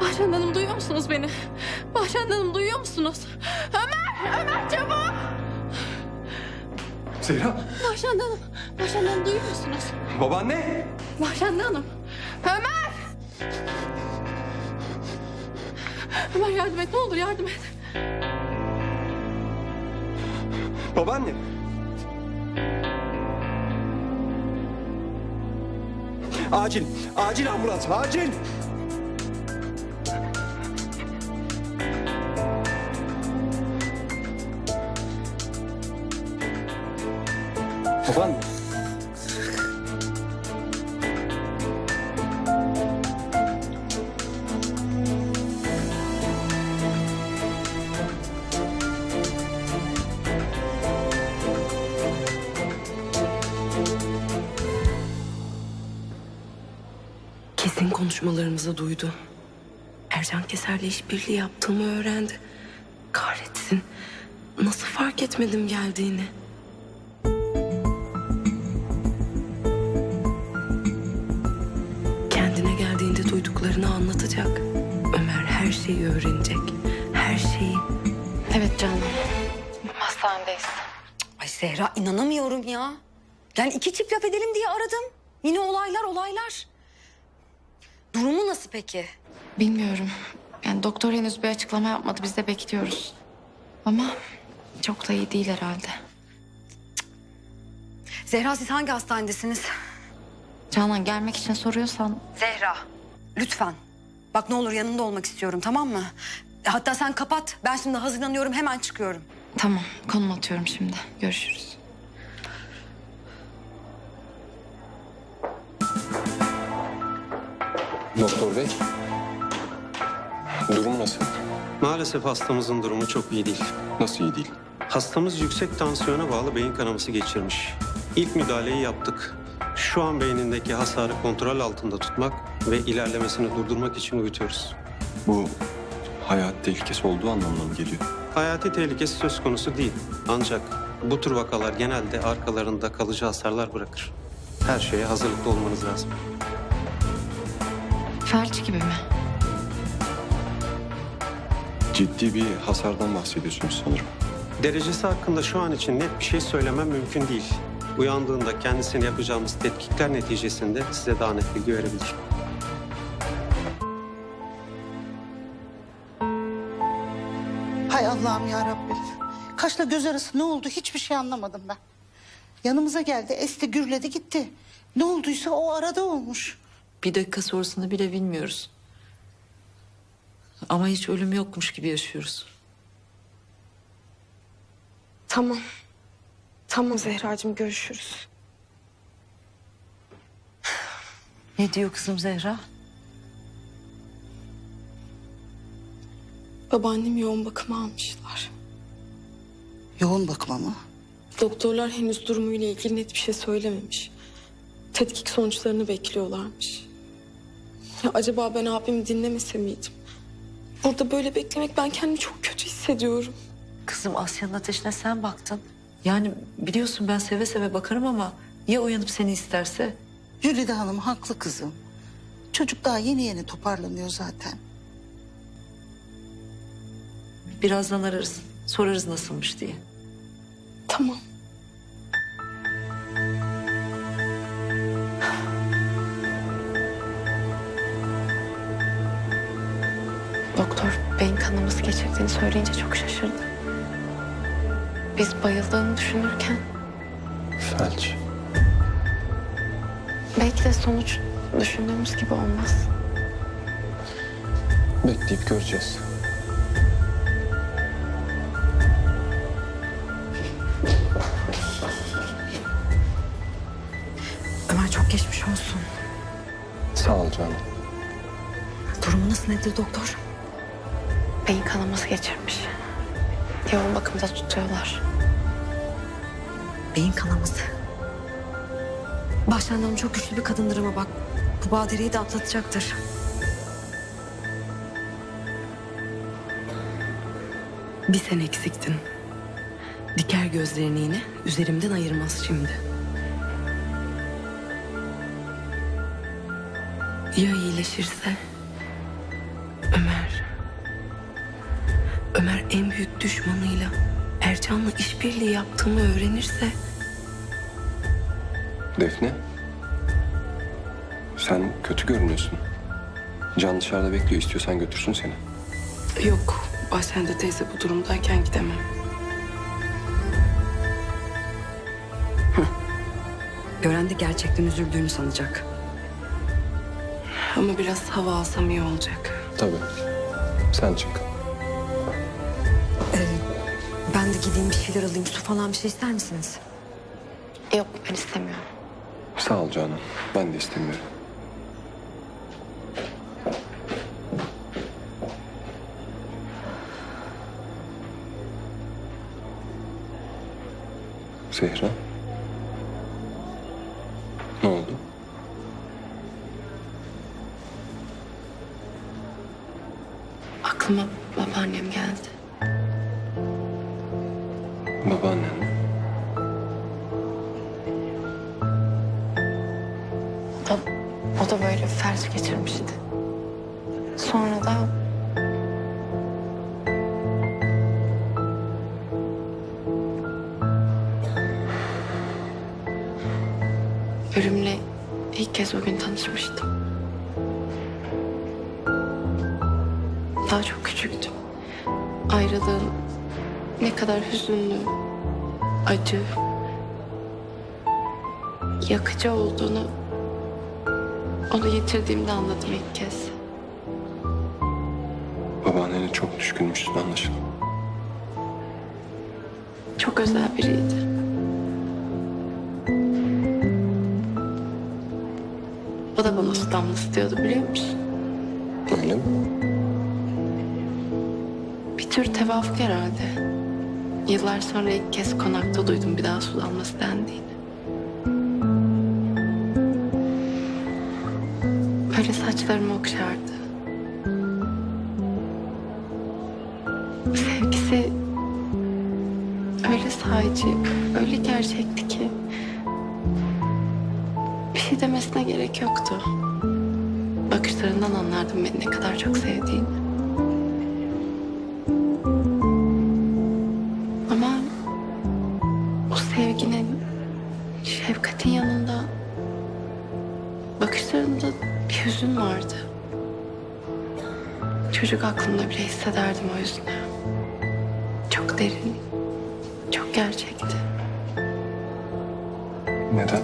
Bahşen Hanım duyuyor musunuz beni? Bahşen Hanım duyuyor musunuz? Ömer çabuk! Zehra. Bahşen Hanım, Bahşen Hanım duyuyor musunuz? Babaanne. Bahşen Hanım, Ömer! Ömer yardım et, ne olur yardım et. Babaanne. Acil. Acil ambulans. Acil. Babaanne. Kesin konuşmalarımızı duydu. Ercan Keser'le işbirliği yaptığımı öğrendi. Kahretsin. Nasıl fark etmedim geldiğini? Kendine geldiğinde duyduklarını anlatacak. Ömer her şeyi öğrenecek. Her şeyi. Evet canım, hastanedeyiz. Ay Zehra inanamıyorum ya. Yani iki çift laf edelim diye aradım. Yine olaylar. Durumu nasıl peki? Bilmiyorum, yani doktor henüz bir açıklama yapmadı, biz de bekliyoruz. Ama çok da iyi değil herhalde. Zehra siz hangi hastanedesiniz? Canan gelmek için soruyorsan... Zehra lütfen. Bak ne olur yanında olmak istiyorum, tamam mı? Hatta sen kapat. Ben şimdi hazırlanıyorum, hemen çıkıyorum. Tamam, konum atıyorum şimdi. Görüşürüz. Doktor bey. Durum nasıl? Maalesef hastamızın durumu çok iyi değil. Nasıl iyi değil? Hastamız yüksek tansiyona bağlı beyin kanaması geçirmiş. İlk müdahaleyi yaptık. Şu an beynindeki hasarı kontrol altında tutmak ve ilerlemesini durdurmak için uyutuyoruz. Bu hayat tehlikesi olduğu anlamına mı geliyor? Hayati tehlikesi söz konusu değil. Ancak bu tür vakalar genelde arkalarında kalıcı hasarlar bırakır. Her şeye hazırlıklı olmanız lazım. Felç gibi mi? Ciddi bir hasardan bahsediyorsunuz sanırım. Derecesi hakkında şu an için net bir şey söylemem mümkün değil. Uyandığında kendisine yapacağımız tetkikler neticesinde size daha net bilgi verebilirim. Hay Allah'ım ya Rabbim. Kaşla göz arası ne oldu hiçbir şey anlamadım ben. Yanımıza geldi, esti gürledi gitti. Ne olduysa o arada olmuş. Bir dakika sonrasını bile bilmiyoruz. Ama hiç ölüm yokmuş gibi yaşıyoruz. Tamam. Tamam Zehracığım, görüşürüz. Ne diyor kızım Zehra? Babaannemi yoğun bakıma almışlar. Yoğun bakıma mı? Doktorlar henüz durumuyla ilgili net bir şey söylememiş. Tetkik sonuçlarını bekliyorlarmış. Ya acaba ben abimi dinlemese miydim? Burada böyle beklemek, ben kendimi çok kötü hissediyorum. Kızım Asya'nın ateşine sen baktın. Yani biliyorsun ben seve seve bakarım ama ya uyanıp seni isterse? Jülide Hanım haklı kızım. Çocuk daha yeni toparlanıyor zaten. Birazdan ararız. Sorarız nasılmış diye. Tamam. Doktor beyin kanaması geçirdiğini söyleyince çok şaşırdım. Biz bayıldığını düşünürken Felç. belki de sonuç düşündüğümüz gibi olmaz. Bekleyip göreceğiz. Ömer çok geçmiş olsun. Sağ ol canım. Durumu nasıl, nedir doktor? Beyin kanaması geçirmiş. Yoğun bakımda tutuyorlar. Beyin kanaması. Bahşen Hanım çok güçlü bir kadındır ama bak. Bu badireyi de atlatacaktır. Bir sen eksiktin. Diker gözlerini yine, üzerimden ayırmaz şimdi. Ya iyileşirse? Ömer eğer en büyük düşmanıyla Ercan'la işbirliği yaptığımı öğrenirse... Defne. Sen kötü görünüyorsun. Can dışarıda bekliyor. İstiyorsan götürsün seni. Yok, Ayşen teyze bu durumdayken gidemem. Gören de gerçekten üzüldüğünü sanacak. Ama biraz hava alsam iyi olacak. Tabii. Sen çık. Ben de gideyim bir şeyler alayım. Su falan bir şey ister misiniz? Yok, ben istemiyorum. Sağ ol Canan. Ben de istemiyorum. Zehra. Ne oldu? Aklıma babaannem geldi. Babaannen mi? O da böyle felç geçirmişti. Sonra da... Ölümle ilk kez o gün tanışmıştım. Daha çok küçüktüm. Ayrılığın ne kadar hüzünlü, acı, yakıcı olduğunu onu yitirdiğimde anladım ilk kez. Babaannene çok düşkünmüşsün anlaşılan. Çok özel biriydi. O da bana ustamlı istiyordu biliyor musun? Öyle mi? Bir tür tevafuk herhalde. Yıllar sonra ilk kez konakta duydum bir daha su damlası dendiğini. Böyle saçlarımı okşardı. Sevgisi öyle sadece, öyle gerçekti ki bir şey demesine gerek yoktu. Bakışlarından anlardım beni ne kadar çok sevdiğini. Ama o sevginin, şefkatin yanında bakışlarında bir hüzün vardı. Çocuk aklımda bile hissederdim o hüznü. Çok derin, çok gerçekti. Neden?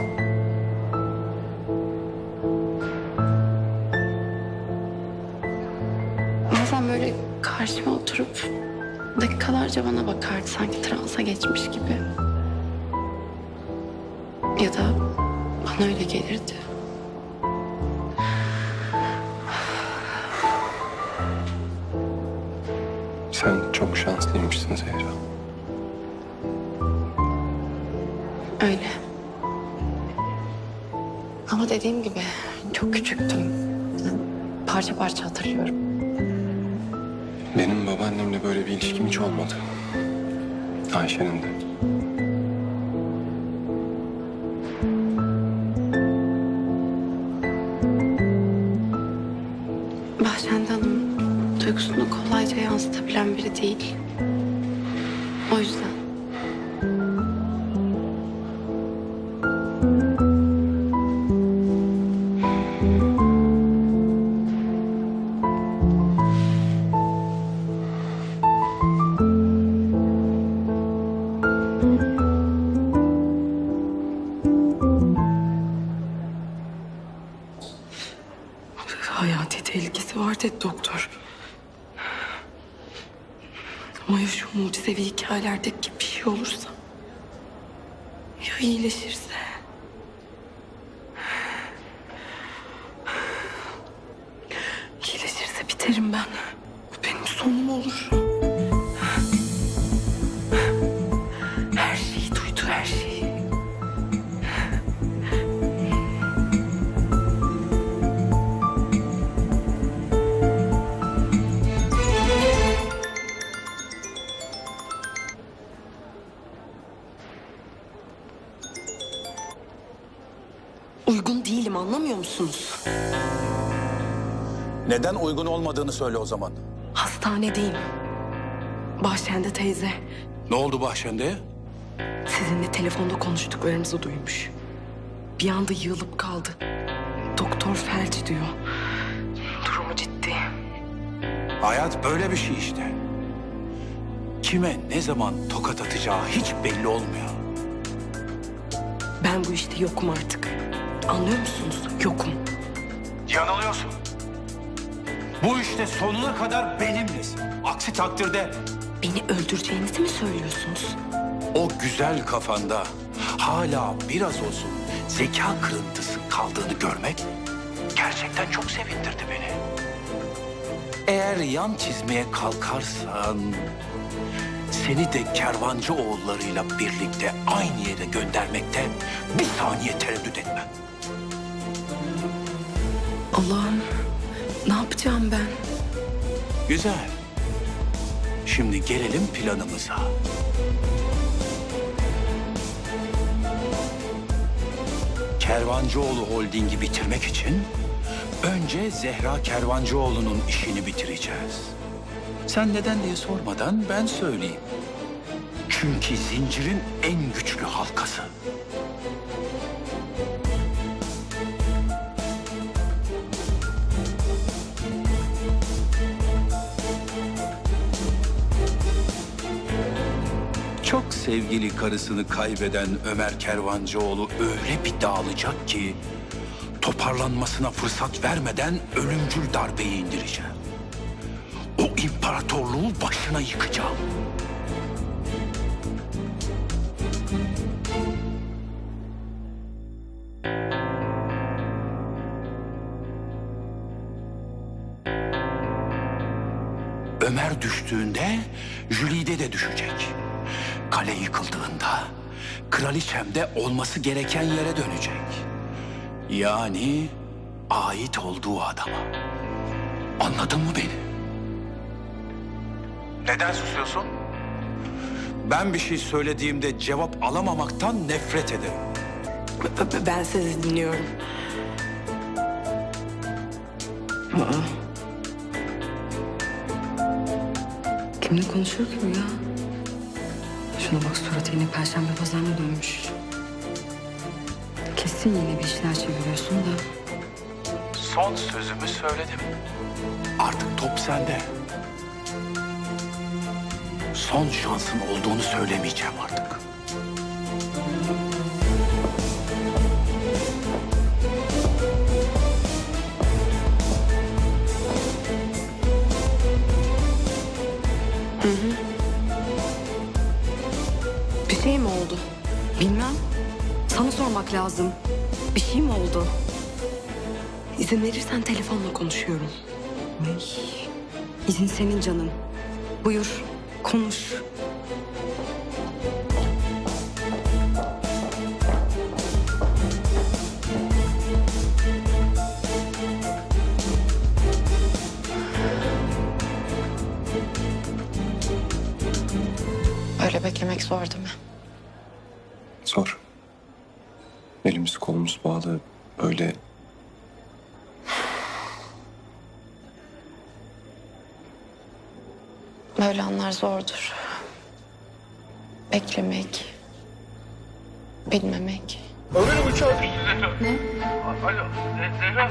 Bazen böyle karşıma oturup dakikalarca bana bakardı sanki transa geçmiş gibi. Ya da bana öyle gelirdi. Sen çok şanslıymışsın Zehra. Öyle. Ama dediğim gibi çok küçüktüm. Parça parça hatırlıyorum. Benim babaannemle böyle bir ilişkim hiç olmadı. Ayşe'nin de. Bahçende Hanım duygusunu kolayca yansıtabilen biri değil. O yüzden. Hayati tehlikesi var dedi doktor. Ama ya şu mucizevi hikayelerdeki gibi bir şey olursa? Ya iyileşirse? İyileşirse biterim ben. Bu benim sonum olur. Her şeyi duydu, her şeyi. Uygun değilim, anlamıyor musunuz? Neden uygun olmadığını söyle o zaman. Hastanedeyim. Bahşende teyze Ne oldu Bahşende'ye? sizinle telefonda konuştuklarınızı duymuş. Bir anda yığılıp kaldı. Doktor felç diyor. Durumu ciddi. Hayat böyle bir şey işte. Kime ne zaman tokat atacağı hiç belli olmuyor. Ben bu işte yokum artık. Anlıyor musunuz? Yokum. Yanılıyorsun. Bu işte sonuna kadar benimlesin. Aksi takdirde Beni öldüreceğinizi mi söylüyorsunuz? o güzel kafanda hala biraz olsun zeka kırıntısı kaldığını görmek gerçekten çok sevindirdi beni. Eğer yan çizmeye kalkarsan seni de kervancı oğullarıyla birlikte aynı yere göndermekte bir saniye tereddüt etmem. Allah'ım, ne yapacağım ben? Güzel. Şimdi gelelim planımıza. Kervancıoğlu Holding'i bitirmek için önce Zehra Kervancıoğlu'nun işini bitireceğiz. Sen neden diye sormadan ben söyleyeyim. Çünkü zincirin en güçlü halkası. Çok sevgili karısını kaybeden Ömer Kervancıoğlu öyle bir dağılacak ki toparlanmasına fırsat vermeden ölümcül darbeyi indireceğim. O imparatorluğu başına yıkacağım. Ömer düştüğünde Jülide de düşecek. Kale yıkıldığında kraliçem de olması gereken yere dönecek. Yani ait olduğu adama. Anladın mı beni? Neden susuyorsun? Ben bir şey söylediğimde cevap alamamaktan nefret ederim. Ben sizi dinliyorum. Kimle konuşuyor ki bu ya? Şuna bak, suratı yine perşembe pazarına dönmüş. Kesin yine bir işler çeviriyorsun da. Son sözümü söyledim. Artık top sende. Son şansın olduğunu söylemeyeceğim artık. Bir şey mi oldu? Bilmem. Sana sormak lazım. Bir şey mi oldu? İzin verirsen telefonla konuşuyorum. İzin senin canım. Buyur, konuş. Öyle beklemek zor değil mi? Zor. Elimiz kolumuz bağlı. Öyle Böyle anlar zordur. Beklemek, bilmemek. Amirim uçağı düştü Zehra. Ne? Alo Zehra.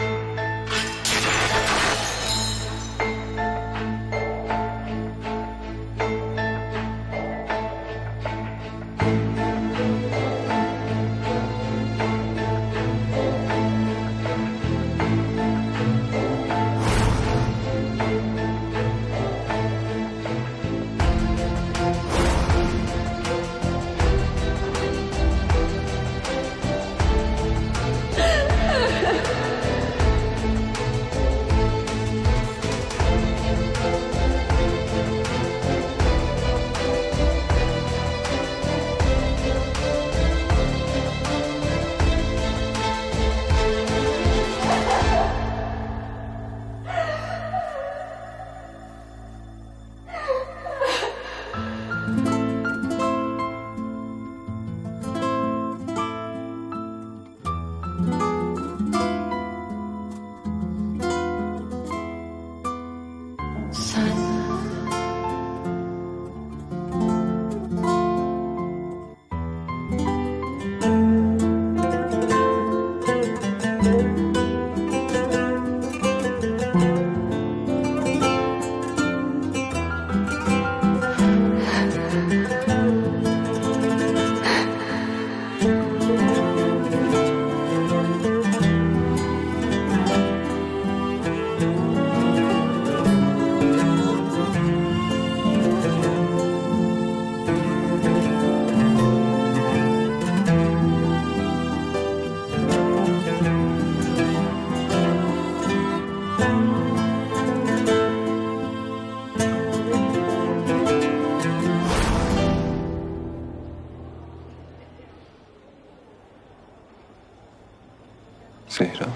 Zehra.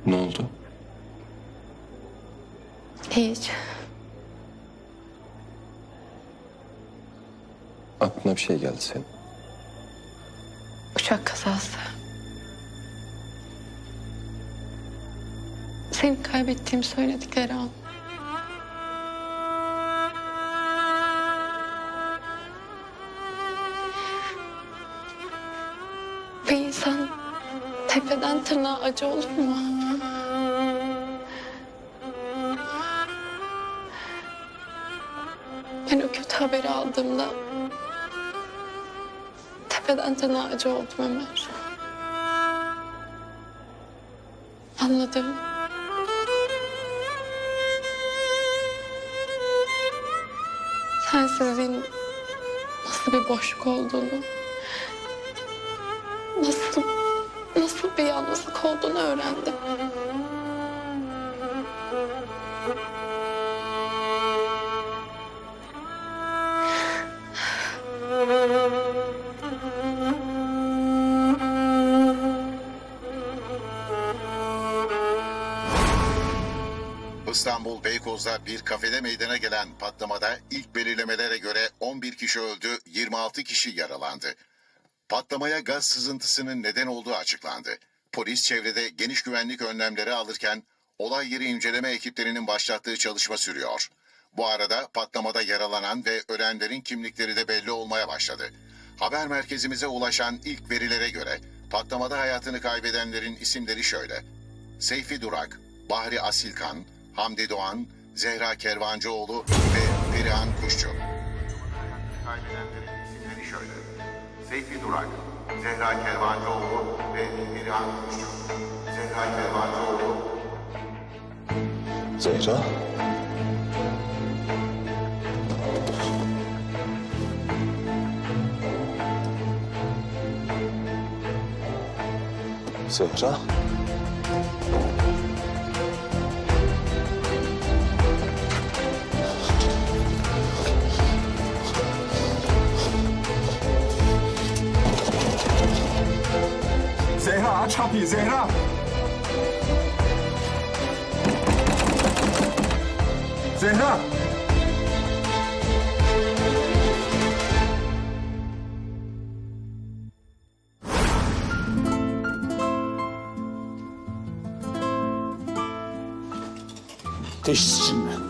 Ne oldu? Hiç. Aklına bir şey geldi senin. Uçak kazası. Seni kaybettiğimi söyledikleri an. Bir insan tepeden tırnağa acı olur mu? Ben o kötü haberi aldığımda tepeden tırnağa acı oldum Ömer. Anladım. Sensizliğin nasıl bir boşluk olduğunu, nasıl bir yalnızlık olduğunu öğrendim. İstanbul Beykoz'da bir kafede meydana gelen patlamada ilk belirlemelere göre 11 kişi öldü, 26 kişi yaralandı. Patlamaya gaz sızıntısının neden olduğu açıklandı. Polis çevrede geniş güvenlik önlemleri alırken olay yeri inceleme ekiplerinin başlattığı çalışma sürüyor. Bu arada patlamada yaralanan ve ölenlerin kimlikleri de belli olmaya başladı. Haber merkezimize ulaşan ilk verilere göre patlamada hayatını kaybedenlerin isimleri şöyle: Seyfi Durak, Bahri Asilkan, Hamdi Doğan, Zehra Kervancıoğlu ve Perihan Kuşçu. Kaybedenlerin isimleri şöyle: Seyfi Durak, Zehra Kervancıoğlu ve Perihan Kuşçu. Zehra Kervancıoğlu. Zehra. Zehra. Zehra aç kapıyı Zehra. Zehra. Teşhisçiyim ben.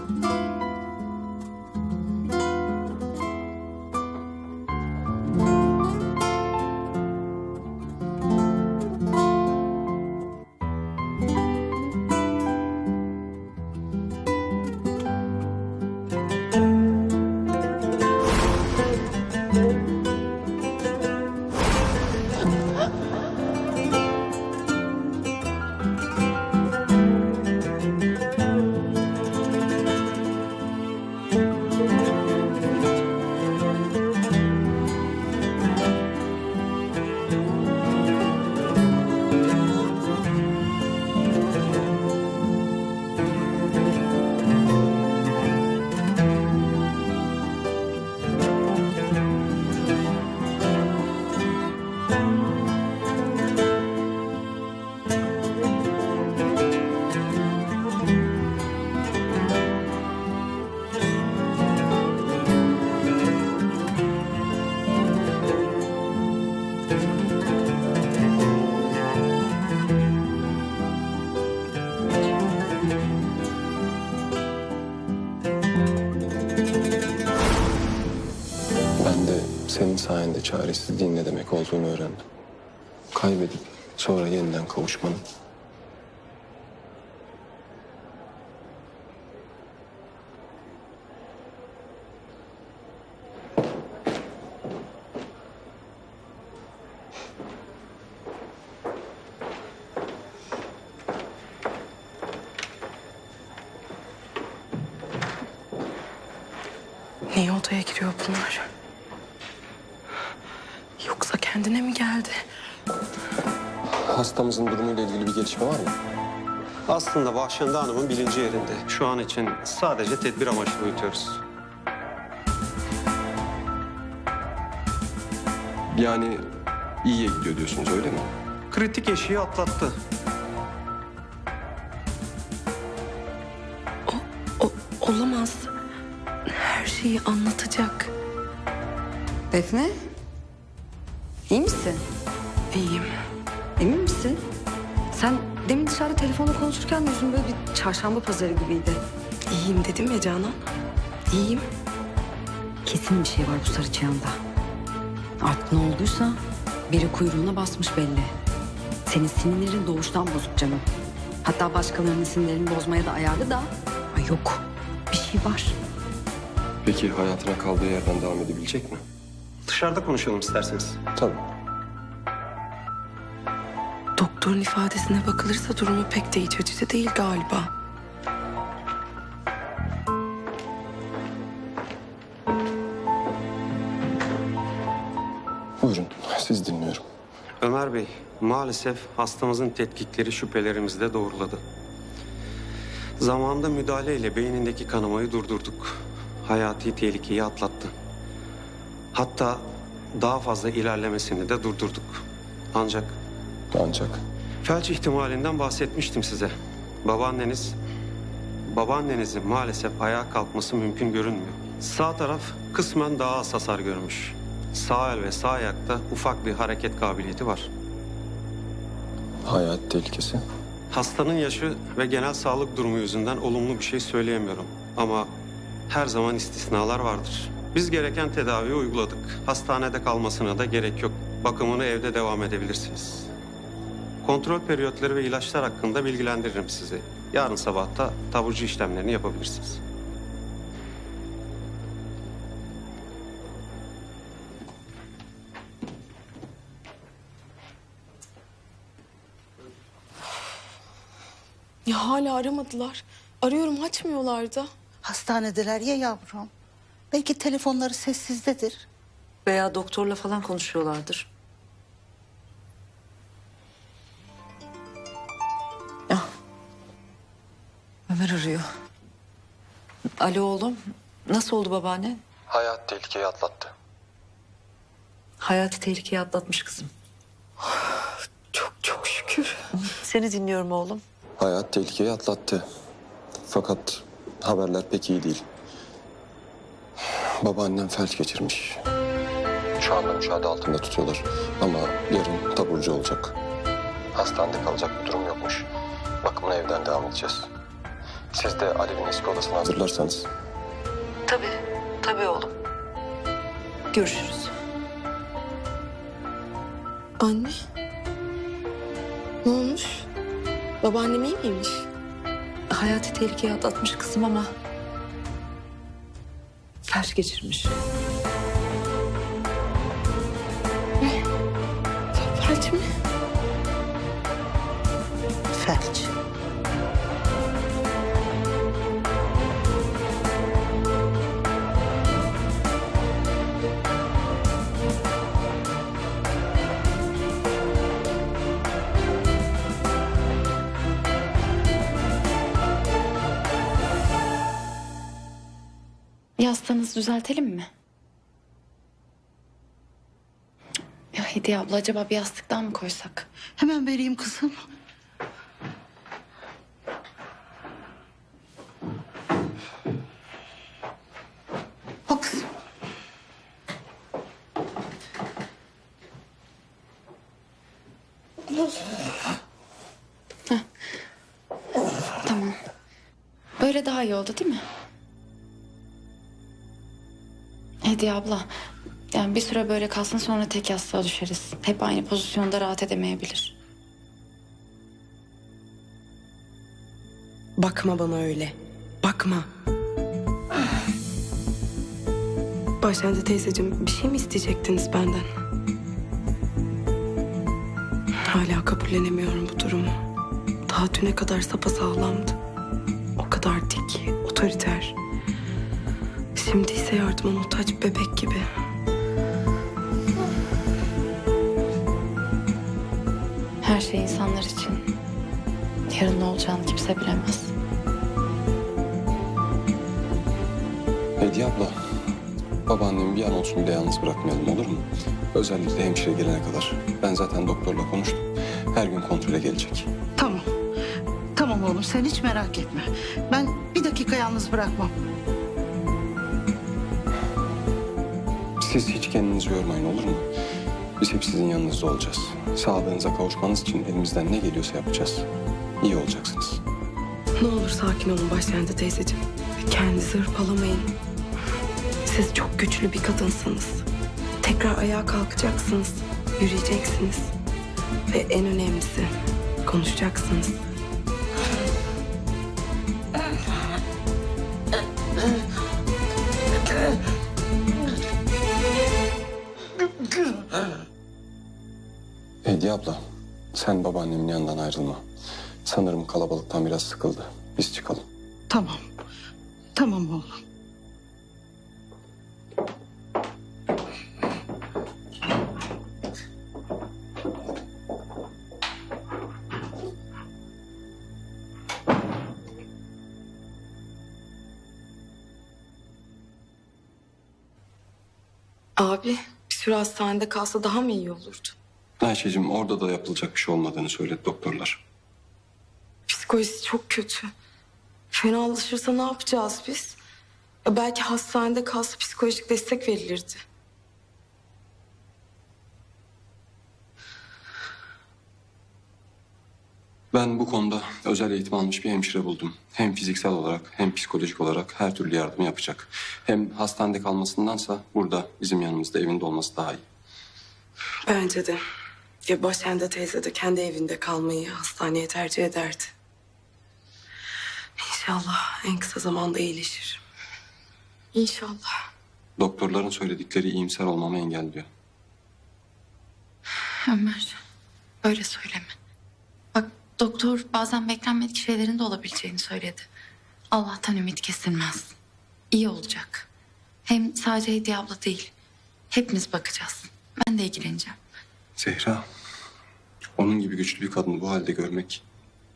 Ben de senin sayende çaresizliğin ne demek olduğunu öğrendim. Kaybedip sonra yeniden kavuşmanın. Niye odaya giriyor bunlar? Yoksa kendine mi geldi? Hastamızın durumuyla ilgili bir gelişme var mı? Aslında Vahşende Hanım'ın bilinci yerinde. Şu an için sadece tedbir amaçlı uyutuyoruz. Yani iyiye gidiyor diyorsunuz öyle mi? kritik eşiği atlattı. Olamaz. Her şeyi anlatacak. Defne? İyi misin? İyiyim. Emin misin? Sen demin dışarıda telefonla konuşurken yüzün böyle bir çarşamba pazarı gibiydi. İyiyim dedim ya Canan. İyiyim. Kesin bir şey var bu sarı çayanda. Artık ne olduysa biri kuyruğuna basmış belli. Senin sinirlerin doğuştan bozuk canım. Hatta başkalarının sinirlerini bozmaya da ayarlı da. Ay yok, bir şey var. Peki hayatına kaldığı yerden devam edebilecek mi? Dışarıda konuşalım isterseniz. Tabii. Doktorun ifadesine bakılırsa durumu pek de iç açıcı değil galiba. Buyurun, siz dinliyorum. Ömer Bey, maalesef hastamızın tetkikleri şüphelerimizi de doğruladı. Zamanında müdahaleyle beynindeki kanamayı durdurduk. Hayati tehlikeyi atlattı. Hatta daha fazla ilerlemesini de durdurduk. Ancak Ancak felç ihtimalinden bahsetmiştim size. Babaannenizin maalesef ayağa kalkması mümkün görünmüyor. Sağ taraf kısmen daha az hasar görmüş. Sağ el ve sağ ayakta ufak bir hareket kabiliyeti var. hayat tehlikesi. Hastanın yaşı ve genel sağlık durumu yüzünden olumlu bir şey söyleyemiyorum. Ama her zaman istisnalar vardır. Biz gereken tedaviyi uyguladık. Hastanede kalmasına da gerek yok. Bakımını evde devam edebilirsiniz. Kontrol periyotları ve ilaçlar hakkında bilgilendiririm sizi. Yarın sabah da taburcu işlemlerini yapabilirsiniz. Ya hala aramadılar. Arıyorum açmıyorlar da. Hastanedeler ya yavrum. Belki telefonları sessizdedir. Veya doktorla falan konuşuyorlardır. Ah. Ömer arıyor. Alo oğlum. Nasıl oldu babaanne? Hayat tehlikeyi atlattı. Hayati tehlikeyi atlatmış kızım. Çok şükür. Seni dinliyorum oğlum. Hayat tehlikeyi atlattı. Fakat haberler pek iyi değil. Babaannem felç geçirmiş. Şu anda müşahede altında tutuyorlar. Ama yarın taburcu olacak. Hastanede kalacak bir durum yokmuş. Bakımına evden devam edeceğiz. Siz de Alev'in eski odasını hazırlarsanız. Tabii oğlum. Görüşürüz. Anne. Ne olmuş? Babaannem iyi miymiş? Hayati tehlikeyi atlatmış kızım ama felç geçirmiş. Felç mi? Felç. Yastığınızı düzeltelim mi? Ya Hediye abla acaba bir yastık daha mı koysak? Hemen vereyim kızım. Bak kızım. Tamam. Böyle daha iyi oldu değil mi? Hediye abla, yani bir süre böyle kalsın sonra tek yastığa düşeriz. Hep aynı pozisyonda rahat edemeyebilir. Bakma bana öyle. Bakma. Başlangıç teyzeciğim bir şey mi isteyecektiniz benden? Hala kabullenemiyorum bu durumu. Daha düne kadar sapasağlamdı. O kadar dik, otoriter. Şimdi ise yardıma muhtaç bir bebek gibi. Her şey insanlar için. Yarın ne olacağını kimse bilemez. Hediye abla, babaannemi bir an olsun bile yalnız bırakmayalım olur mu? Özellikle hemşire gelene kadar. Ben zaten doktorla konuştum. Her gün kontrole gelecek. Tamam. Tamam oğlum sen hiç merak etme. Ben bir dakika yalnız bırakmam. Siz hiç kendinizi yormayın, olur mu? Biz hep sizin yanınızda olacağız. Sağlığınıza kavuşmanız için elimizden ne geliyorsa yapacağız. İyi olacaksınız. Ne olur sakin olun Başsende teyzeciğim. Kendinizi hırpalamayın. Siz çok güçlü bir kadınsınız. Tekrar ayağa kalkacaksınız. Yürüyeceksiniz. Ve en önemlisi konuşacaksınız. Hediye abla, sen babaannemin yanından ayrılma. Sanırım kalabalıktan biraz sıkıldı. Biz çıkalım. Tamam. Tamam oğlum. Abi bir süre hastanede kalsa daha mı iyi olurdu? Ayşe'cim, orada da yapılacak bir şey olmadığını söyledi doktorlar. Psikolojisi çok kötü. Fenalaşırsa ne yapacağız biz? Ya belki hastanede kalsa psikolojik destek verilirdi. Ben bu konuda özel eğitim almış bir hemşire buldum. Hem fiziksel olarak hem psikolojik olarak her türlü yardım yapacak. Hem hastanede kalmasındansa burada bizim yanımızda evinde olması daha iyi. Bence de. Ya Başende teyze de kendi evinde kalmayı hastaneye tercih ederdi. İnşallah en kısa zamanda iyileşir. İnşallah. Doktorların söyledikleri iyimser olmamı engelliyor. Ömer, öyle söyleme. Bak doktor bazen beklenmedik şeylerin de olabileceğini söyledi. Allah'tan ümit kesilmez. İyi olacak. Hem sadece Hediye abla değil. Hepimiz bakacağız. Ben de ilgileneceğim. Zehra, onun gibi güçlü bir kadını bu halde görmek...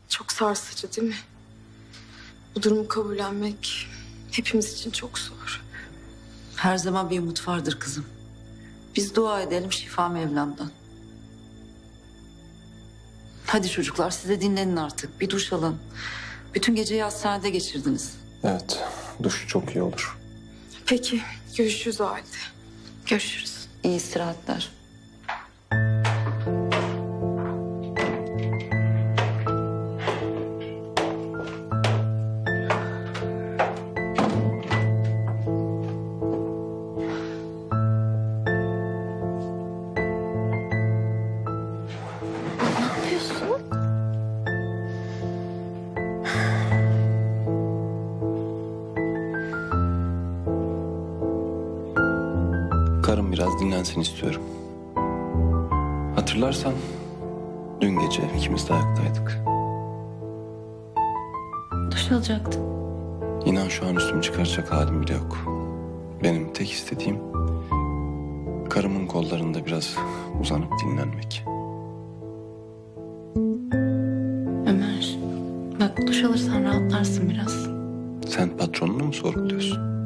Çok sarsıcı değil mi? Bu durumu kabullenmek hepimiz için çok zor. Her zaman bir umut vardır kızım. Biz dua edelim şifa Mevlam'dan. Hadi çocuklar siz de dinlenin artık. Bir duş alın. Bütün geceyi hastanede geçirdiniz. Evet, duş çok iyi olur. Peki görüşürüz o halde. Görüşürüz. İyi istirahatler. Karım biraz dinlensin istiyorum. Hatırlarsan dün gece ikimiz de ayaktaydık. Duş alacaktım. İnan şu an üstümü çıkaracak halim bile yok. Benim tek istediğim karımın kollarında biraz uzanıp dinlenmek. Ömer, bak duş alırsan rahatlarsın biraz. Sen patronunu mu sorguluyorsun?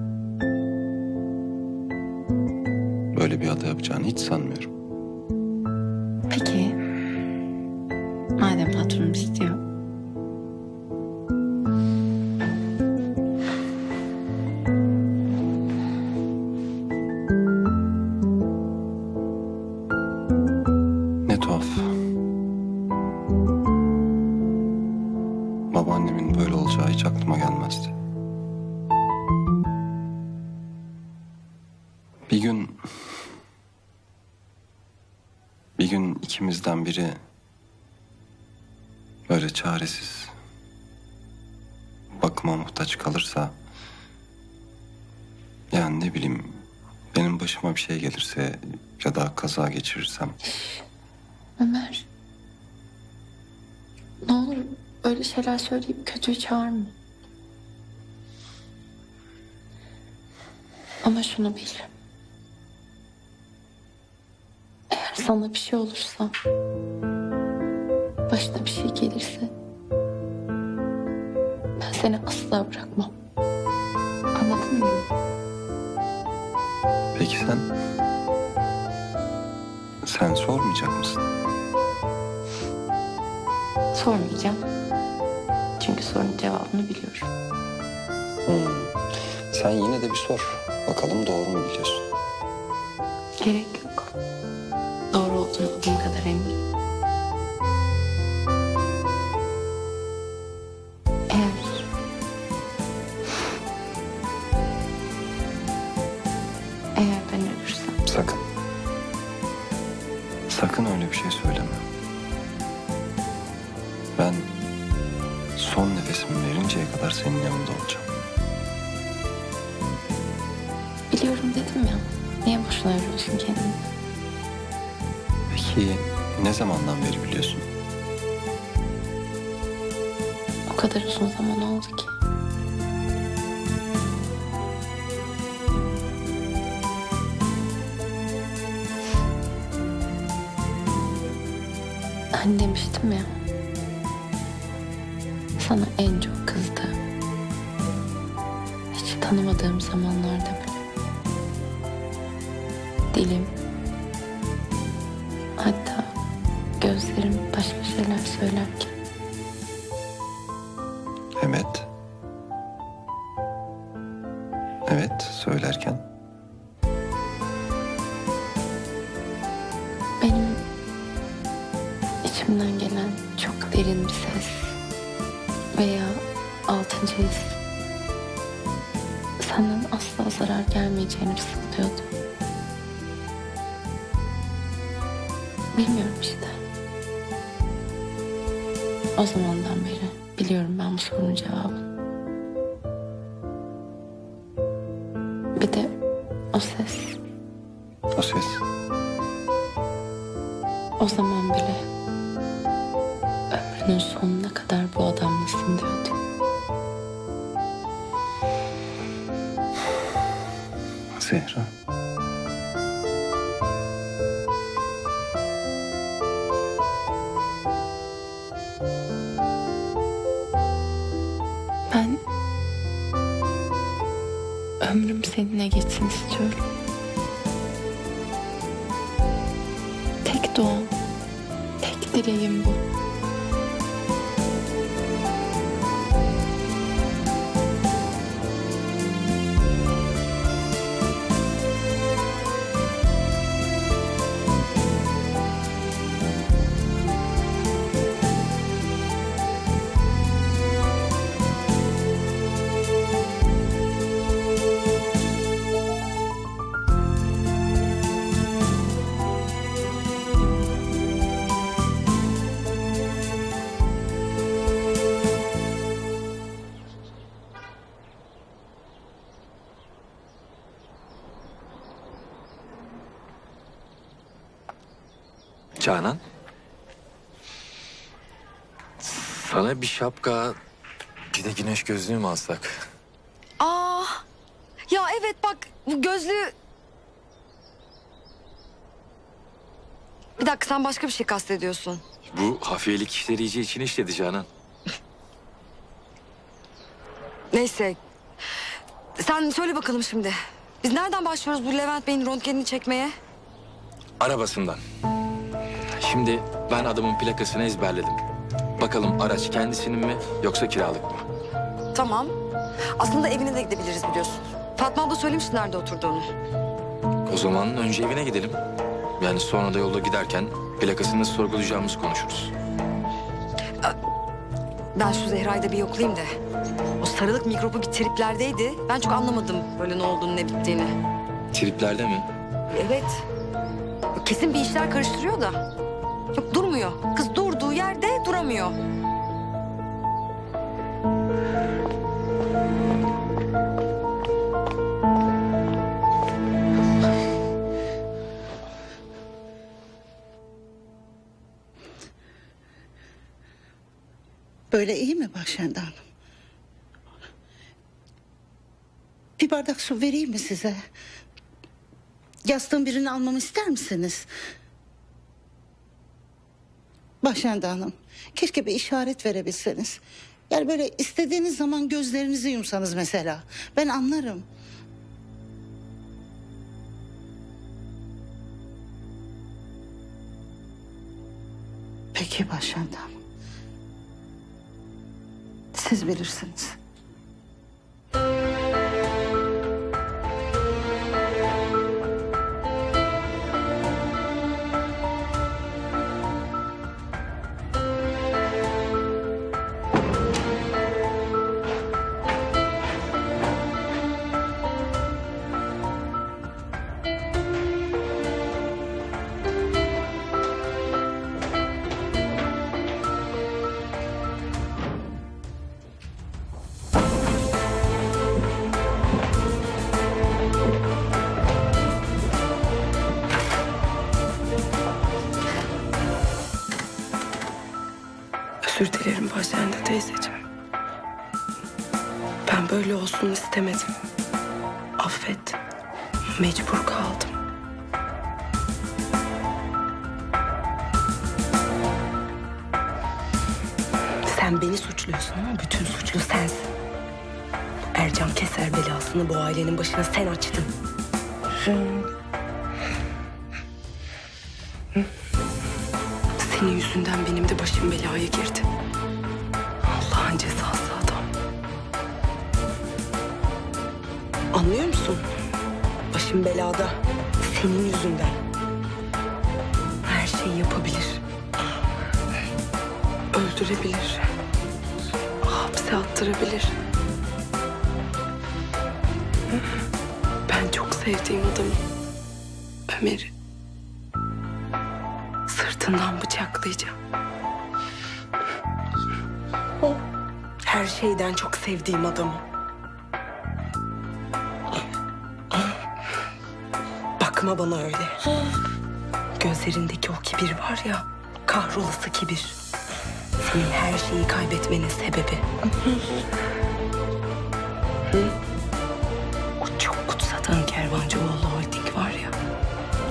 Böyle bir hata yapacağını hiç sanmıyorum. Peki, madem patronum istiyor. Ne tuhaf. Babaannemin böyle olacağı hiç aklıma gelmezdi. Bir gün ikimizden biri böyle çaresiz bakıma muhtaç kalırsa, yani ne bileyim benim başıma bir şey gelirse ya da kaza geçirirsem, Ömer, ne olur öyle şeyler söyleyip kötüyü çağırma. Ama şunu bil. Eğer sana bir şey olursa, başına bir şey gelirse, ben seni asla bırakmam. Anladın mı? peki sen sormayacak mısın? Sormayacağım. Çünkü sorunun cevabını biliyorum. Sen yine de bir sor. Bakalım doğru mu biliyorsun? Gerek yok. Doğru olduğunu adım kadar eminim. Eğer ben ölürsem Sakın. Sakın öyle bir şey söyleme. Ben son nefesimi verinceye kadar senin yanında olacağım. biliyorum dedim ya. Niye boşuna yoruyorsun kendini? Peki ne zamandan beri biliyorsun? O kadar uzun zaman oldu ki. Hani demiştim ya. Sana en çok kızdığım. Hiç tanımadığım zamanlarda bile. Dilim. Hatta gözlerim başka şeyler söylerken. Evet. Evet, söylerken. Benim içimden gelen çok derin bir ses veya altıncı his senden asla zarar gelmeyeceğini fısıldıyordu. Bilmiyorum işte. O zamandan beri biliyorum ben bu sorunun cevabını. Bir de o ses O ses. o zaman bile ömrünün sonuna kadar bu adamlısın diyordu. Zehra. Ben ömrüm seninle geçsin istiyorum. Tek duam, tek dileğim bu. Canan. Sana bir şapka, bir de güneş gözlüğü mü alsak? Aa, ya evet bak bu gözlüğü... Bir dakika sen başka bir şey kastediyorsun. Bu hafiyelik işleri iyice içine işledi Canan. Neyse. Sen söyle bakalım şimdi. Biz nereden başlıyoruz bu Levent Bey'in röntgenini çekmeye? Arabasından. Şimdi ben adamın plakasını ezberledim. Bakalım araç kendisinin mi yoksa kiralık mı? Tamam. Aslında evine de gidebiliriz biliyorsun. Fatma abla söylemişti nerede oturduğunu. O zaman önce evine gidelim. Yani sonra da yolda giderken plakasını nasıl sorgulayacağımızı konuşuruz. Ben şu Zehra'yı da bir yoklayayım da. O sarılık mikrobu triplerdeydi. Ben çok anlamadım böyle ne olduğunu ne bittiğini. Triplerde mi? Evet. Kesin bir işler karıştırıyor da. Yok durmuyor. Kız durduğu yerde duramıyor. Böyle iyi mi Bahşende Hanım? Bir bardak su vereyim mi size? Yastığın birini almamı ister misiniz? Bahşende Hanım, keşke bir işaret verebilseniz. Yani böyle istediğiniz zaman gözlerinizi yumsanız mesela. Ben anlarım. Peki Bahşende Hanım. Siz bilirsiniz. Özür dilerim Başende teyzeciğim. Ben böyle olsun istemedim. Affet. Mecbur kaldım. Sen beni suçluyorsun ama bütün suçlu sensin. Ercan Keser belasını bu ailenin başına sen açtın. Senin yüzünden benim de başım belaya girdi. Allah'ın cezası adam. Anlıyor musun? Başım belada. Senin yüzünden. Her şeyi yapabilir. Öldürebilir. Hapse attırabilir. Ben çok sevdiğim adamı. Ömer'i. Sırtından bıçaklayacağım. Her şeyden çok sevdiğim adamı. Bakma bana öyle. Gözlerindeki o kibir var ya, kahrolası kibir. Senin her şeyi kaybetmenin sebebi. O çok kutsadığın Kervancıoğlu Holding var ya,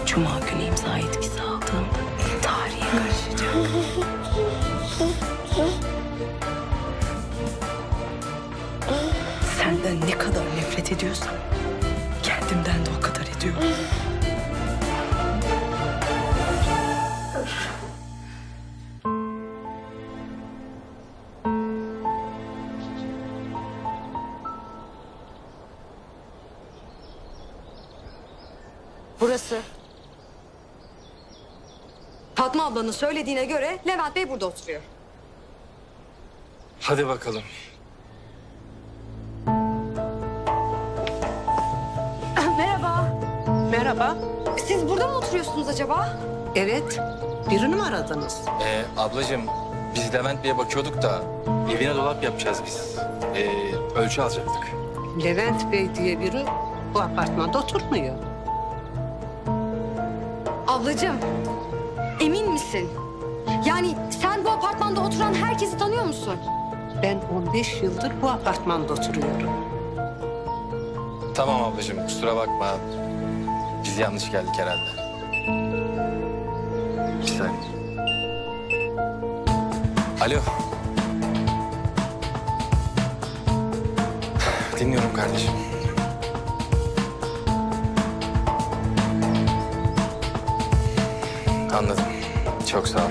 Cuma günü imza etkisi aldığında tarihe karışacak. Senden ne kadar nefret ediyorsam kendimden de o kadar ediyorum. Burası. Fatma ablanın söylediğine göre Levent Bey burada oturuyor. Hadi bakalım. Merhaba. Merhaba. Siz burada mı oturuyorsunuz acaba? Evet. Birini mi aradınız? Ablacığım biz Levent Bey'e bakıyorduk da evine dolap yapacağız biz. Ölçü alacaktık. Levent Bey diye biri bu apartmanda oturmuyor. Ablacığım, emin misin? Yani sen bu apartmanda oturan herkesi tanıyor musun? Ben 15 yıldır bu apartmanda oturuyorum. Tamam ablacığım kusura bakma. Biz yanlış geldik herhalde. Bir saniye. Alo. Dinliyorum kardeşim. Anladım. Çok sağ ol.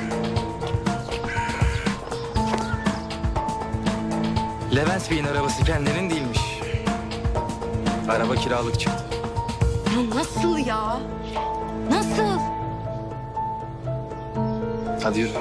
Levent Bey'in arabası kendilerinin değilmiş. Araba kiralık çıktı. Ya nasıl ya? Nasıl? Hadi yürü.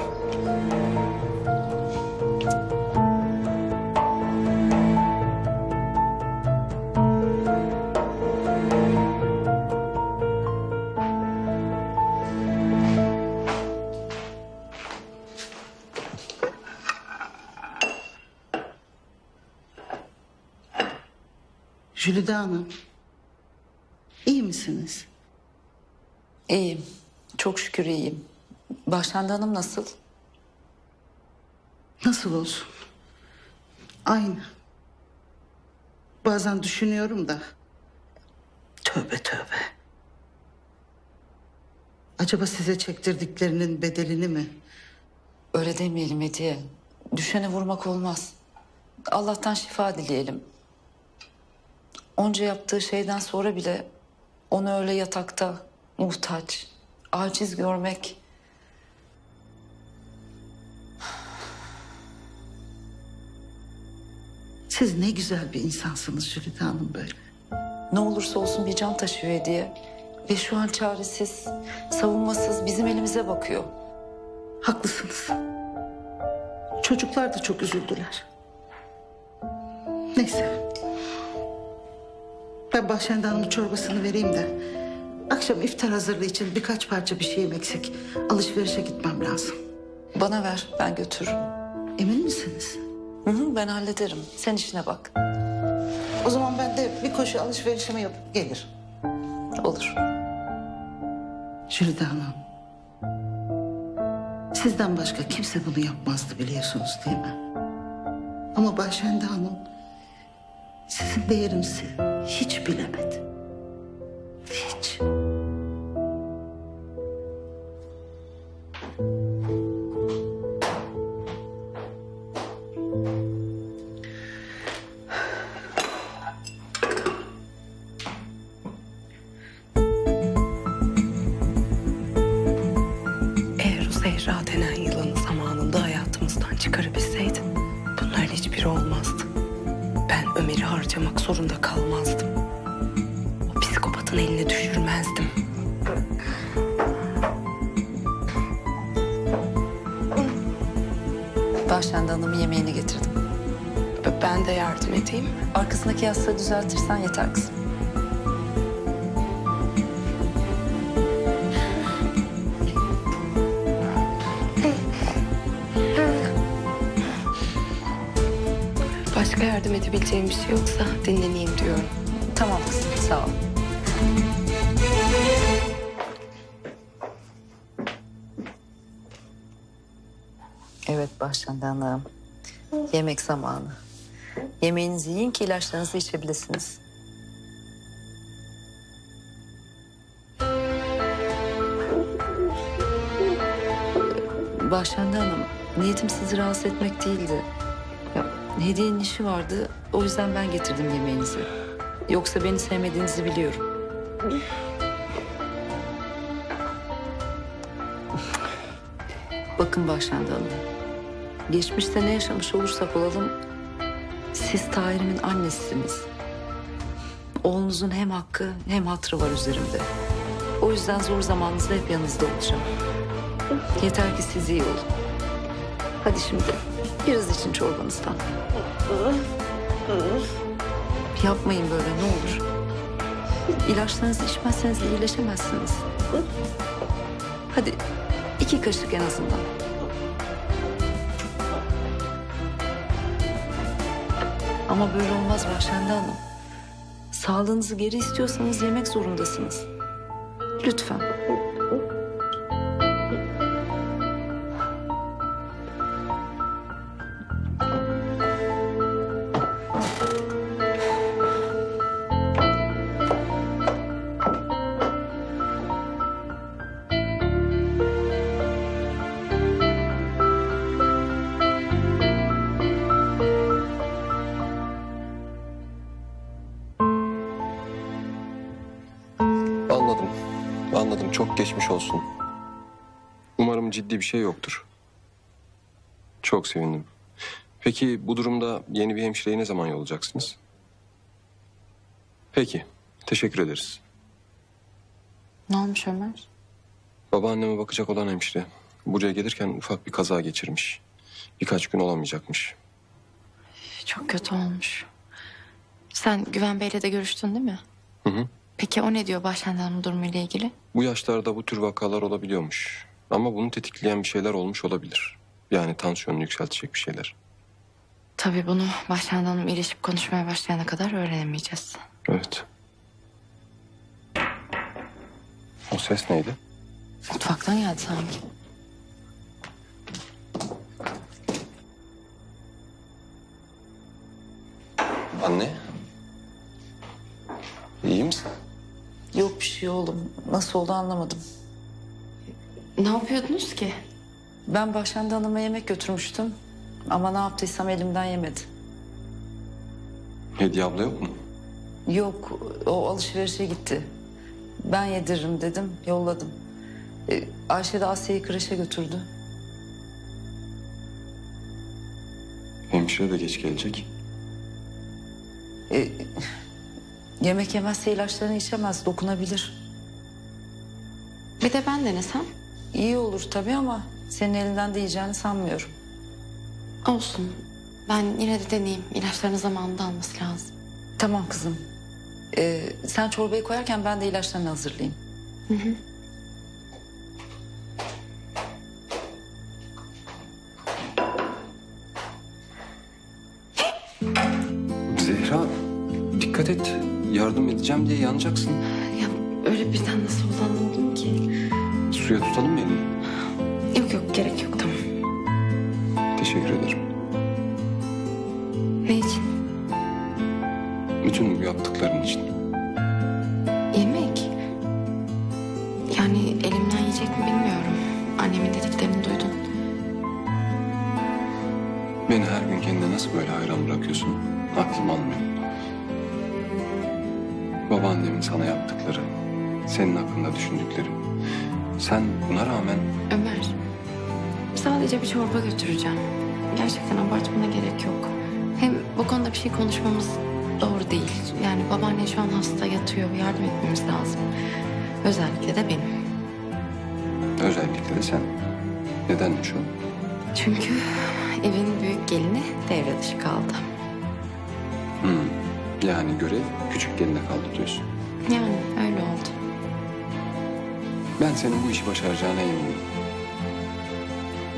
Jülide Hanım, iyi misiniz? İyiyim. Çok şükür iyiyim. Başlanda Hanım nasıl? Nasıl olsun? Aynı. Bazen düşünüyorum da. Tövbe tövbe. Acaba size çektirdiklerinin bedelini mi? Öyle demeyelim Hediye. Düşene vurmak olmaz. Allah'tan şifa dileyelim. Onca yaptığı şeyden sonra bile onu öyle yatakta muhtaç, aciz görmek... Siz ne güzel bir insansınız Jülide Hanım böyle. Ne olursa olsun bir can taşıyor Hediye. Ve şu an çaresiz, savunmasız bizim elimize bakıyor. Haklısınız. Çocuklar da çok üzüldüler. Neyse. Ben Bahşende Hanım'ın çorbasını vereyim de... akşam iftar hazırlığı için birkaç parça bir şeyim eksik. Alışverişe gitmem lazım. Bana ver, ben götürürüm. Emin misiniz? Hı hı, ben hallederim. Sen işine bak. O zaman ben de bir koşu alışverişimi yapıp gelirim. Olur. Jülide Hanım. Sizden başka kimse bunu yapmazdı biliyorsunuz değil mi? Ama Bahşende Hanım sizin değerinizi hiç bilemedi. Hiç. Eğer o Zehra denen yılanı zamanında hayatımızdan çıkarabilseydim bunların hiçbiri olmazdı. Ben Ömer'i harcamak zorunda kalmazdım. O psikopatın eline düşürmezdim. Bahşende Hanım'ın yemeğini getirdim. Ben de yardım edeyim. Arkasındaki yastığı düzeltirsen yeter kızım. Başka yardım edebileceğim bir şey yoksa dinleneyim diyorum. Tamam kızım, sağ ol. Evet Bahşende Hanım. Yemek zamanı. Yemeğinizi yiyin ki ilaçlarınızı içebilirsiniz. Bahşende Hanım, niyetim sizi rahatsız etmek değildi. Ya, Hediye'nin işi vardı, o yüzden ben getirdim yemeğinizi. Yoksa beni sevmediğinizi biliyorum. Bakın Bahşende Hanım, geçmişte ne yaşamış olursak olalım, siz Tahir'imin annesisiniz. Oğlunuzun hem hakkı hem hatırı var üzerimde. O yüzden zor zamanınızda hep yanınızda olacağım. Yeter ki siz iyi olun. Hadi şimdi biraz için çorbanızdan. Yapmayın böyle ne olur. İlaçlarınızı içmezseniz iyileşemezsiniz. Hadi 2 kaşık en azından. Ama böyle olmaz Bahşende Hanım. Sağlığınızı geri istiyorsanız yemek zorundasınız. Lütfen. Anladım. Anladım. Çok geçmiş olsun. Umarım ciddi bir şey yoktur. Çok sevindim. Peki bu durumda yeni bir hemşireyi ne zaman yollayacaksınız? Peki. Teşekkür ederiz. Ne olmuş Ömer? Babaanneme bakacak olan hemşire buraya gelirken ufak bir kaza geçirmiş. Birkaç gün olamayacakmış. Çok kötü olmuş. Sen Güven Bey'le de görüştün değil mi? Hı hı. Peki o ne diyor Bahşende Hanım durumuyla ilgili? Bu yaşlarda bu tür vakalar olabiliyormuş. Ama bunu tetikleyen bir şeyler olmuş olabilir. Yani tansiyonunu yükseltecek bir şeyler. Tabii bunu Bahşende Hanım iyileşip konuşmaya başlayana kadar öğrenemeyeceğiz. Evet. O ses neydi? Mutfaktan geldi sanki. Anne. İyi misin? Yok bir şey oğlum. Nasıl oldu anlamadım. Ne yapıyordunuz ki? Ben Bahşende Hanım'a yemek götürmüştüm. Ama ne yaptıysam elimden yemedi. Hediye abla yok mu? Yok, o alışverişe gitti. Ben yediririm dedim, yolladım. Ayşe de Asya'yı kreşe götürdü. Hemşire de geç gelecek. Yemek yemezse ilaçlarını içemez, dokunabilir. Bir de ben denesem? İyi olur tabii ama senin elinden de yiyeceğini sanmıyorum. Olsun. Ben yine de deneyeyim. İlaçlarını zamanında alması lazım. Tamam kızım. Sen çorbayı koyarken ben de ilaçlarını hazırlayayım. Hı hı. Zehra, dikkat et. Yardım edeceğim diye yanacaksın. Ya öyle birden nasıl oldu anlamadım ki. Suya tutalım mı elini? Yok yok gerek yok tamam. Teşekkür ederim. Ne için? Bütün bu yaptıkların için. Yemek. Yani elimden yiyecek mi bilmiyorum. Annemin dediklerini duydun. Beni her gün kendine nasıl böyle hayran bırakıyorsun? Aklım almıyor. Babaannemin sana yaptıkları, senin hakkında düşündüklerim. Sen buna rağmen... Ömer, sadece bir çorba götüreceğim. Gerçekten abartmana gerek yok. Hem bu konuda bir şey konuşmamız doğru değil. Yani babaanne şu an hasta yatıyor, yardım etmemiz lazım. Özellikle de benim. Özellikle de sen. Nedenmiş o? Çünkü evin büyük gelini devre dışı kaldı. Yani görev küçük geline kaldı diyorsun. Yani öyle oldu. Ben senin bu işi başaracağına eminim.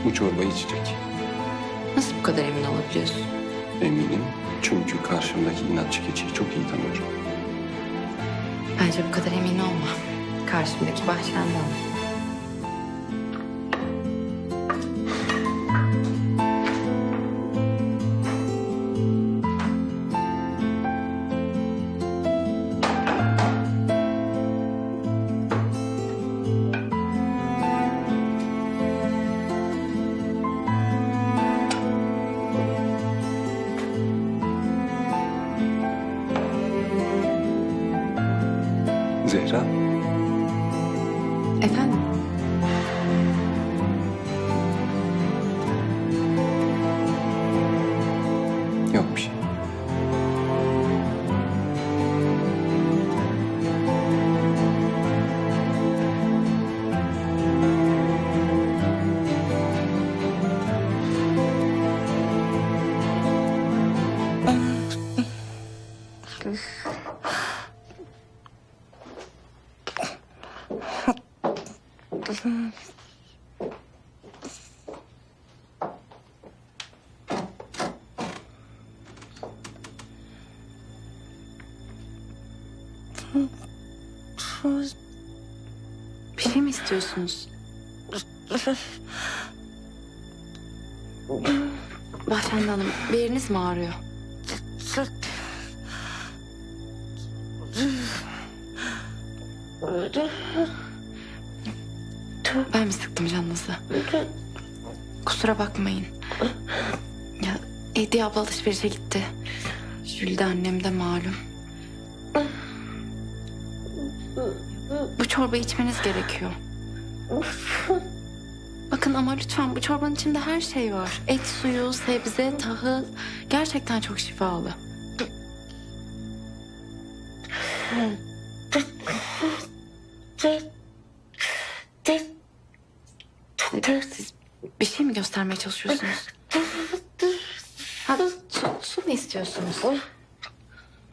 Bu çorbayı içecek. Nasıl bu kadar emin olabiliyorsun? Eminim çünkü karşımdaki inatçı keçiyi çok iyi tanıyorum. Bence bu kadar emin olma. Karşımdaki bahçenden. Zehra, Efendim? yok bir şey. Bir şey mi istiyorsunuz? Bahçende Hanım, bir yeriniz mi ağrıyor? Ben mi sıktım canınızı? Kusura bakmayın. Ya Hediye abla alışverişe gitti. Jülide annem de malum. Bu çorbayı içmeniz gerekiyor. Bakın ama lütfen bu çorbanın içinde her şey var. Et suyu, sebze, tahıl. Gerçekten çok şifalı. Siz bir şey mi göstermeye çalışıyorsunuz? Ha, su mu istiyorsunuz?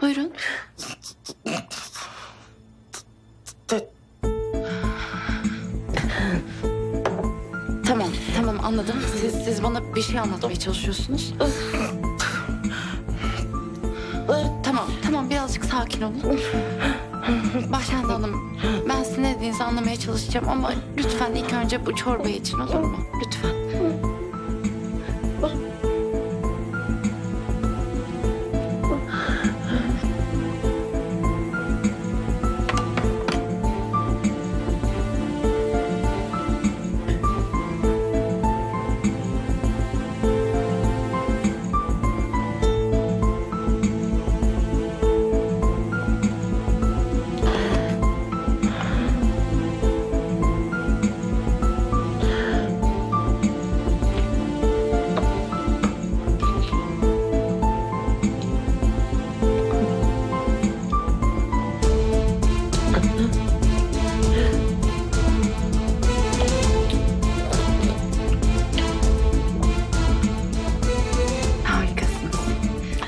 Buyurun. Tamam anladım. Siz bana bir şey anlatmaya çalışıyorsunuz. Tamam birazcık sakin olun. Bahçende Hanım, ben sizin ne dediğinizi anlamaya çalışacağım ama lütfen ilk önce bu çorbayı için olur mu? Lütfen.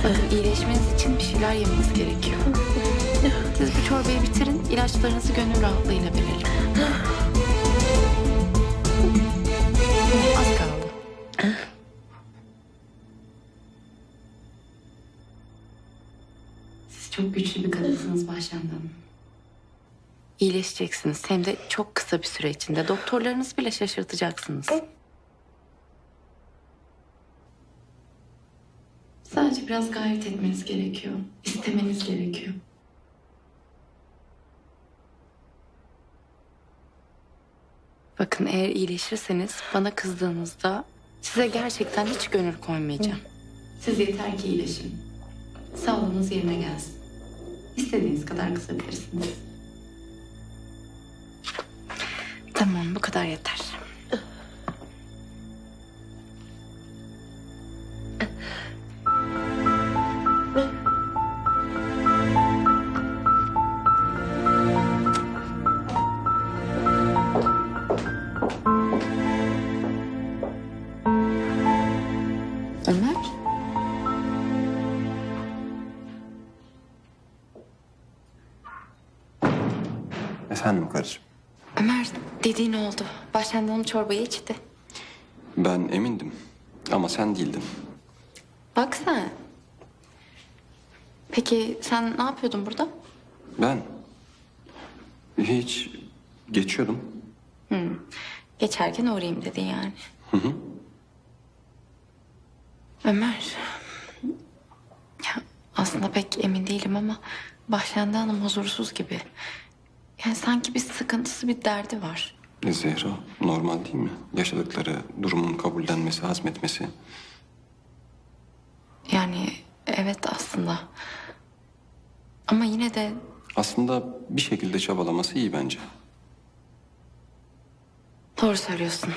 Bakın iyileşmeniz için bir şeyler yemeniz gerekiyor. Siz bu çorbayı bitirin, ilaçlarınızı gönül rahatlığıyla verelim. Az kaldı. Siz çok güçlü bir kadınsınız Bahşende Hanım. İyileşeceksiniz. Hem de çok kısa bir süre içinde. Doktorlarınız bile şaşırtacaksınız. Sadece biraz gayret etmeniz gerekiyor. İstemeniz gerekiyor. Bakın eğer iyileşirseniz bana kızdığınızda size gerçekten hiç gönül koymayacağım. Siz yeter ki iyileşin. Sağlığınız yerine gelsin. İstediğiniz kadar kızabilirsiniz. Tamam, bu kadar yeter. Ömer? Efendim karıcığım. Ömer, dediğin oldu. Bahşende Hanım çorbayı içti. Ben emindim ama sen değildin. Bak sen. Peki sen ne yapıyordun burada? Ben hiç geçiyordum. Geçerken uğrayayım dedin yani. Hı hı. Ömer. Ya aslında pek emin değilim ama Bahşende Hanım huzursuz gibi. Yani sanki bir sıkıntısı, bir derdi var. Zehra, normal değil mi? Yaşadıkları durumun kabullenmesi, hazmetmesi. Yani evet aslında. Ama yine de Aslında bir şekilde çabalaması iyi bence. doğru söylüyorsun.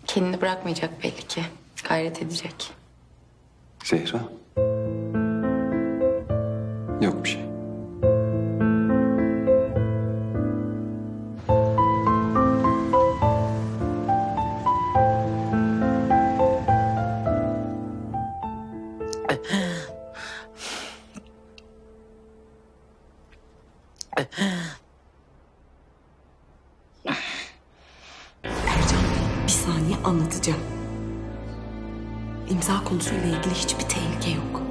Kendini bırakmayacak belli ki. Gayret edecek. Zehra. Yok bir şey. Ercan, bir saniye anlatacağım. İmza konusuyla ilgili hiçbir tehlike yok.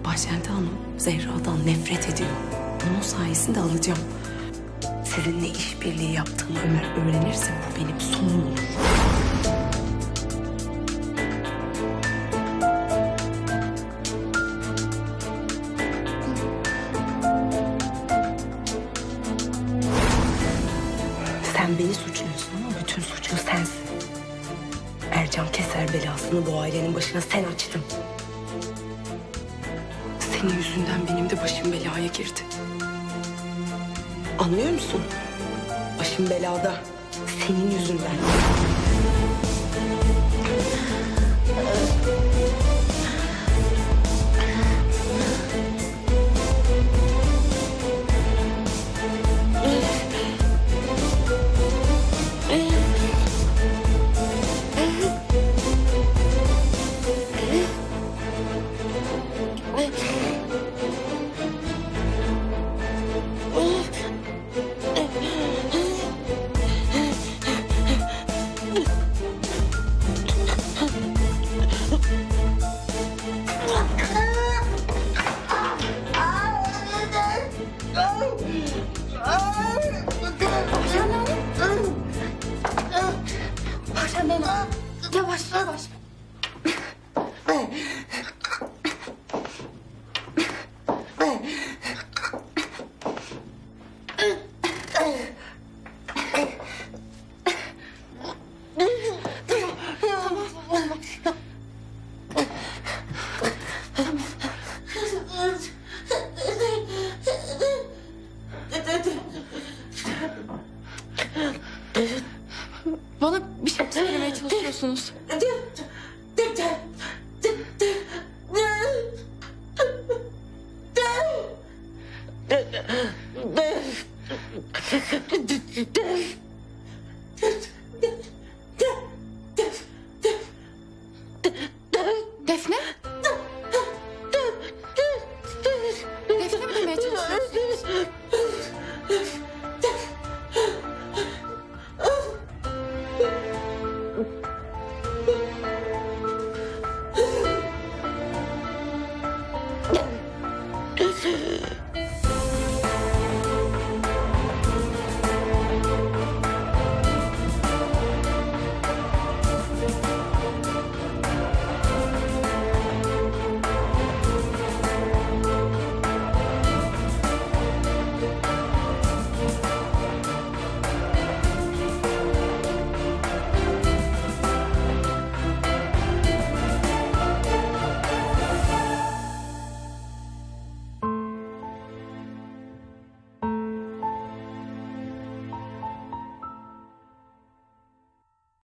Bahşende Hanım Zehra'dan nefret ediyor. Onun sayesinde alacağım. Sizinle işbirliği yaptığımı Ömer öğrenirse bu benim sonum olur. Sen beni suçluyorsun ama bütün suçlu sensin. Ercan Keser belasını bu ailenin başına sen açtın. Senin yüzünden benim de başım belaya girdi. Anlıyor musun? Başım belada. Senin yüzünden.